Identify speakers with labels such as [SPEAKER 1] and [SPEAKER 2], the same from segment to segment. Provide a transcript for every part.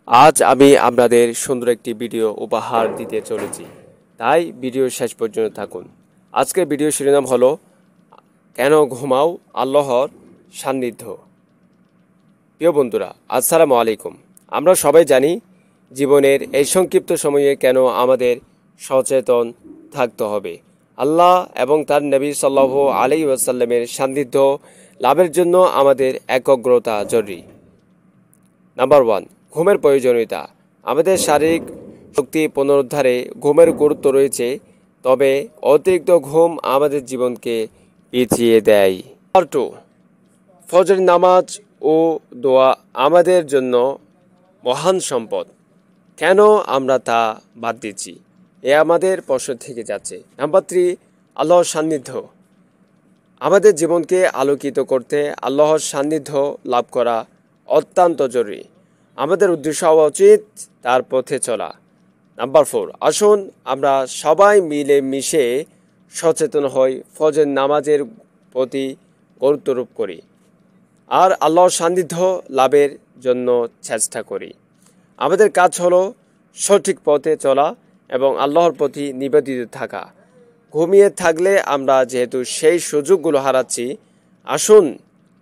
[SPEAKER 1] আজ আমি আপনাদের সুন্দর একটি ভিডিও উপহার দিতে চলেছি, তাই ভিডিও শেষ পর্যন্ত থাকুন। আজকের ভিডিও শিরোনাম হলো কেন ঘুমাও আল্লাহর সান্নিধ্য। প্রিয় বন্ধুরা, আসসালামু আলাইকুম। আমরা সবাই জানি জীবনের এই সংক্ষিপ্ত সময়ে কেন আমাদের সচেতন থাকতে হবে। আল্লাহ এবং তার নবী সাল্লাল্লাহু আলাইহি ওয়াসাল্লামের সান্নিধ্য লাভের জন্য আমাদের একাগ্রতা জরুরি। নাম্বার 1, ঘুমের প্রয়োজনীয়তা। আমাদের শারীরিক শক্তি পুনরুদ্ধারে ঘুমের গুরুত্ব রয়েছে, তবে অতিরিক্ত ঘুম আমাদের জীবনকে পিছিয়ে দেয়। নাম্বার 2, ফজর নামাজ ও দোয়া আমাদের জন্য মহান সম্পদ, কেন আমরা তা বাদ দিচ্ছি, এ আমাদের প্রশ্ন থেকে যাচ্ছে। নাম্বার 3, আল্লাহর সান্নিধ্য। আমাদের জীবনকে আলোকিত করতে আল্লাহর সান্নিধ্য লাভ করা অত্যন্ত জরুরি। আমাদের উদ্দেশ্য হওয়া উচিত তার পথে চলা। নাম্বার 4, আসুন আমরা সবাই মিলে মিশে সচেতন হই, ফজর নামাজের প্রতি গুরুত্বারোপ করি আর আল্লাহর সান্নিধ্য লাভের জন্য চেষ্টা করি। আমাদের কাজ হলো সঠিক পথে চলা এবং আল্লাহর প্রতি নিবেদিত থাকা। ঘুমিয়ে থাকলে আমরা যেহেতু সেই সুযোগগুলো হারাচ্ছি, আসুন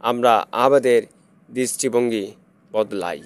[SPEAKER 1] আমরা আমাদের দৃষ্টিভঙ্গি বদলাই।